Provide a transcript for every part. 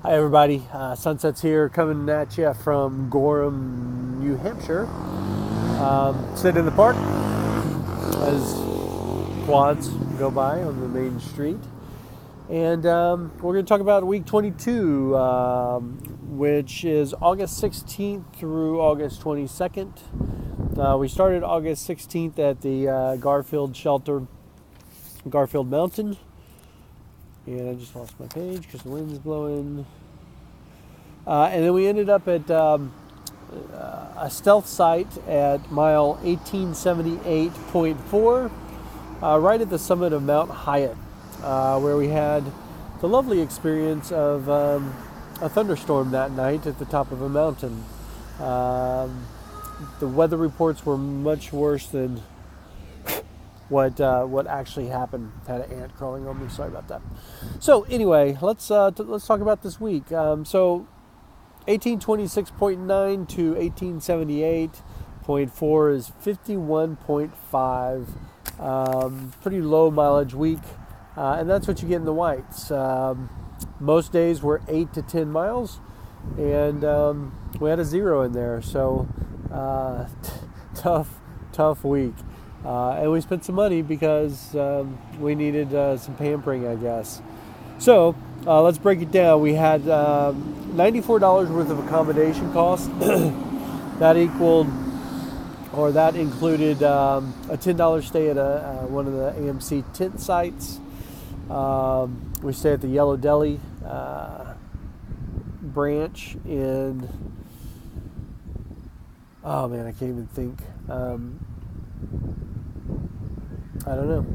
Hi everybody, Sunset's here coming at you from Gorham, New Hampshire. Sit in the park as quads go by on the main street. And we're going to talk about week 22, which is August 16th through August 22nd. We started August 16th at the Garfield Shelter, Garfield Mountain. And I just lost my page because the wind's blowing. And then we ended up at a stealth site at mile 1878.4, right at the summit of Mount Hyatt, where we had the lovely experience of a thunderstorm that night at the top of a mountain. The weather reports were much worse than what actually happened. Had an ant crawling on me. Sorry about that. So anyway, let's talk about this week. So 1826.9 to 1878.4 is 51.5. Pretty low mileage week, and that's what you get in the whites. Most days were 8 to 10 miles, and we had a 0 in there. So tough week. And we spent some money because we needed some pampering, I guess. So let's break it down. We had $94 worth of accommodation costs. That included a $10 stay at one of the AMC tent sites. We stayed at the Yellow Deli branch in, oh man, I can't even think. I don't know.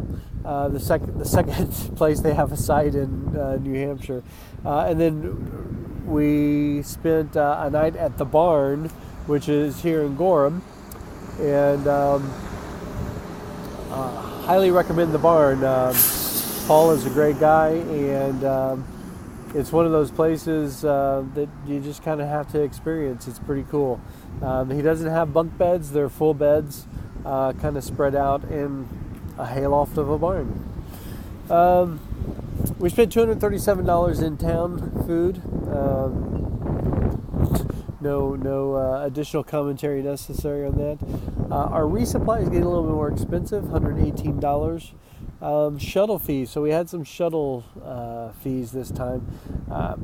The second place they have a site in New Hampshire, and then we spent a night at the barn, which is here in Gorham, and highly recommend the barn. Paul is a great guy, and it's one of those places that you just kind of have to experience. It's pretty cool. He doesn't have bunk beds; they're full beds, kind of spread out in a hayloft of a barn. We spent $237 in town food. No additional commentary necessary on that. Our resupply is getting a little bit more expensive, $118. Shuttle fees. So we had some shuttle fees this time.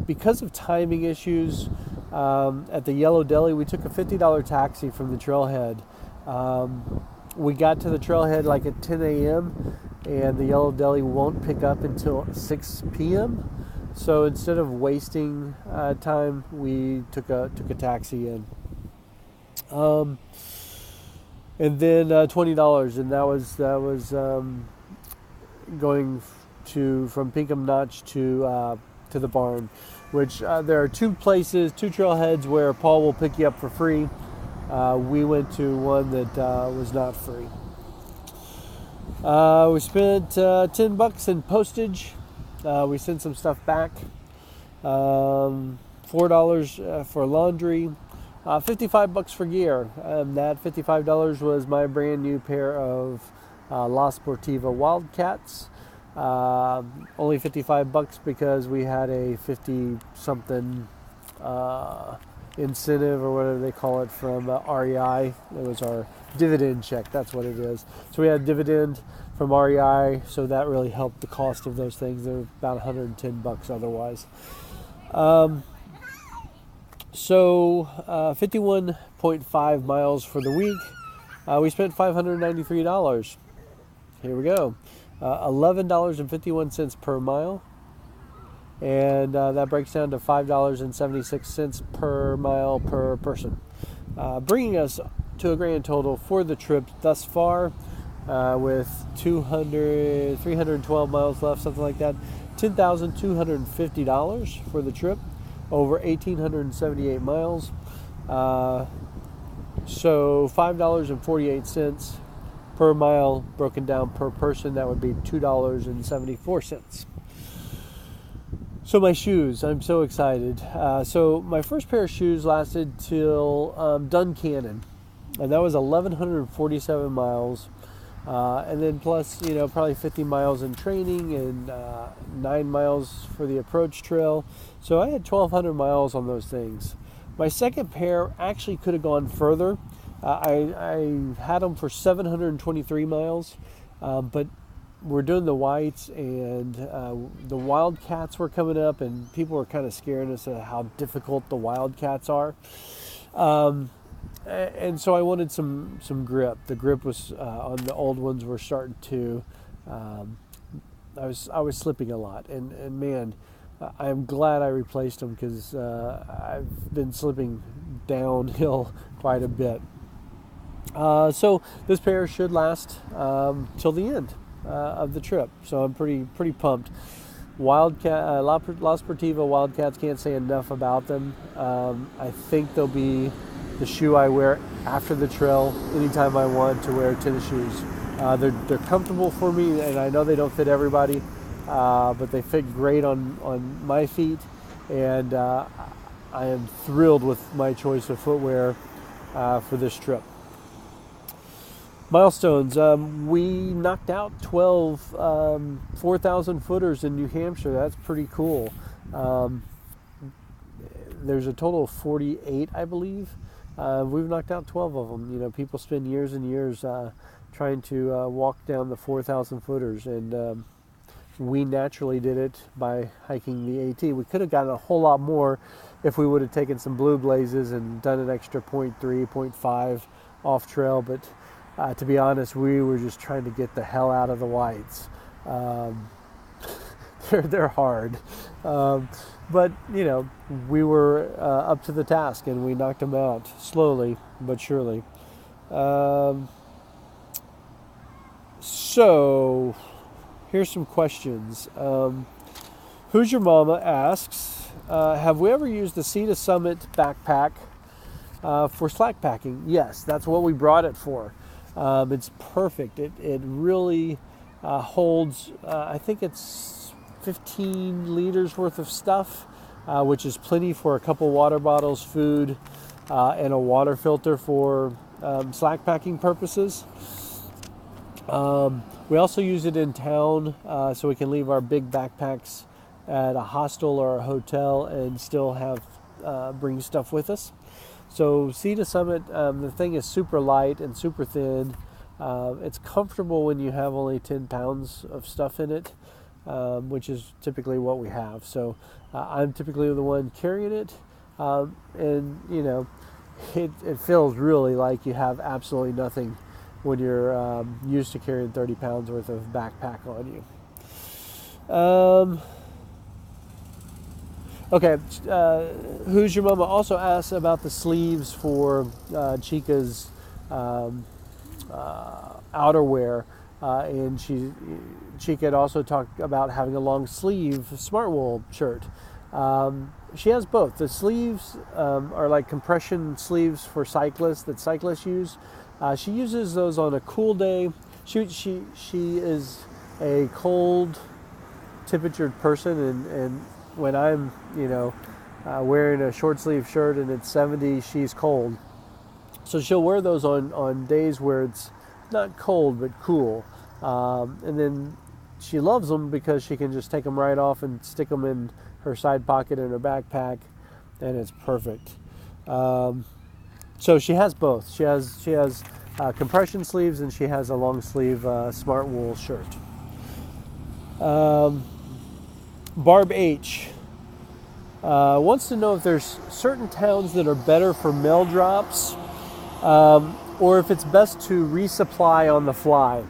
Because of timing issues, at the Yellow Deli, we took a $50 taxi from the trailhead. We got to the trailhead like at 10 a.m. and the Yellow Deli won't pick up until 6 p.m. So instead of wasting time, we took a taxi in. And then $20, and that was going from Pinkham Notch to the barn, which there are two trailheads where Paul will pick you up for free. We went to one that was not free. We spent $10 in postage. We sent some stuff back. $4 for laundry. $55 for gear. That $55 was my brand new pair of La Sportiva Wildcats. Only $55 because we had a 50-something incentive or whatever they call it from REI. It was our dividend check. That's what it is. So we had a dividend from REI, so that really helped the cost of those things. They're about $110 otherwise. So 51.5 miles for the week. We spent $593. Here we go. $11.51 per mile. And that breaks down to $5.76 per mile per person, bringing us to a grand total for the trip thus far, with 312 miles left, something like that, $10,250 for the trip, over 1,878 miles. So $5.48 per mile broken down per person. That would be $2.74. So my shoes, I'm so excited. So my first pair of shoes lasted till Duncannon, and that was 1,147 miles. And then plus, probably 50 miles in training and 9 miles for the approach trail. So I had 1,200 miles on those things. My second pair actually could have gone further. I had them for 723 miles, but we're doing the whites, and the wildcats were coming up, and people were kind of scaring us at how difficult the wildcats are. And so I wanted some grip. The grip was on the old ones were starting to. I was slipping a lot, and man, I'm glad I replaced them because I've been slipping downhill quite a bit. So this pair should last till the end of the trip. So I'm pretty pumped. Wildcat, La Sportiva Wildcats, can't say enough about them. I think they'll be the shoe I wear after the trail anytime I want to wear tennis shoes. They're comfortable for me, and I know they don't fit everybody, but they fit great on my feet, and I am thrilled with my choice of footwear for this trip. Milestones. We knocked out 12 4,000 footers in New Hampshire. That's pretty cool. There's a total of 48, I believe. We've knocked out 12 of them. People spend years and years trying to walk down the 4,000 footers, and we naturally did it by hiking the AT. We could have gotten a whole lot more if we would have taken some blue blazes and done an extra 0.3, 0.5 off trail, but to be honest, we were just trying to get the hell out of the whites. They're hard. But, we were up to the task, and we knocked them out slowly but surely. So, here's some questions. Who's Your Mama asks, have we ever used the Sea2Summit Backpack for slack packing? Yes, that's what we brought it for. It's perfect. It really holds, I think it's 15 liters worth of stuff, which is plenty for a couple water bottles, food, and a water filter for slack packing purposes. We also use it in town, so we can leave our big backpacks at a hostel or a hotel and still have bring stuff with us. So Sea2Summit, the thing is super light and super thin. It's comfortable when you have only 10 pounds of stuff in it, which is typically what we have. So I'm typically the one carrying it, and it feels really like you have absolutely nothing when you're used to carrying 30 pounds worth of backpack on you. Okay, Who's Your Mama also asks about the sleeves for Chica's outerwear, and Chica had also talked about having a long sleeve smart wool shirt. She has both. The sleeves are like compression sleeves for cyclists that cyclists use. She uses those on a cool day. She is a cold temperatured person, and when I'm, wearing a short sleeve shirt and it's 70, she's cold. So she'll wear those on days where it's not cold but cool. And then she loves them because she can just take them right off and stick them in her side pocket in her backpack, and it's perfect. So she has both. She has compression sleeves, and she has a long sleeve smart wool shirt. Barb H wants to know if there's certain towns that are better for mail drops, or if it's best to resupply on the fly.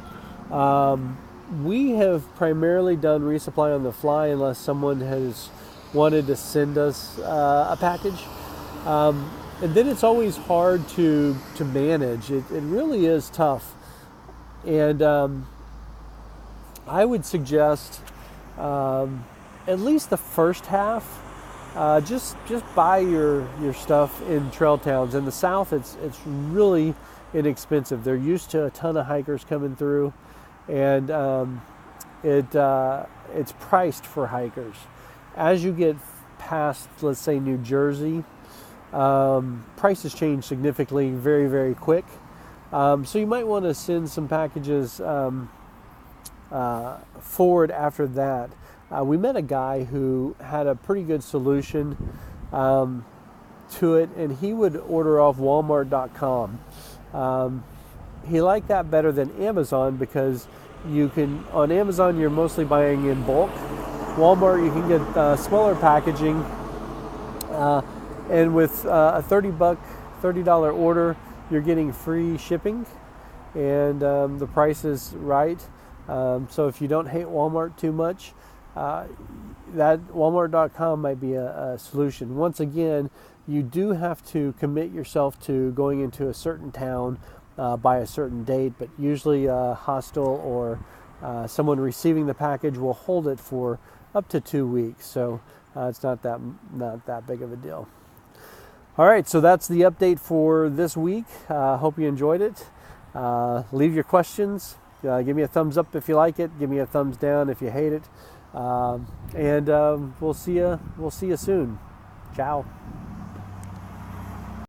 We have primarily done resupply on the fly unless someone has wanted to send us a package. And then it's always hard to manage. It really is tough. And I would suggest at least the first half, just buy your stuff in trail towns. In the south, it's really inexpensive. They're used to a ton of hikers coming through, and it's priced for hikers. As you get past, let's say, New Jersey, prices change significantly very, very quick. So you might want to send some packages forward after that. We met a guy who had a pretty good solution to it, and he would order off Walmart.com. He liked that better than Amazon because on Amazon you're mostly buying in bulk. Walmart you can get smaller packaging, and with a $30 order you're getting free shipping, and the price is right. So if you don't hate Walmart too much, that Walmart.com might be a solution. Once again, you do have to commit yourself to going into a certain town by a certain date, but usually a hostel or someone receiving the package will hold it for up to 2 weeks. So it's not that big of a deal. All right, so that's the update for this week. Hope you enjoyed it. Leave your questions. Give me a thumbs up if you like it. Give me a thumbs down if you hate it. And we'll see you soon. Ciao.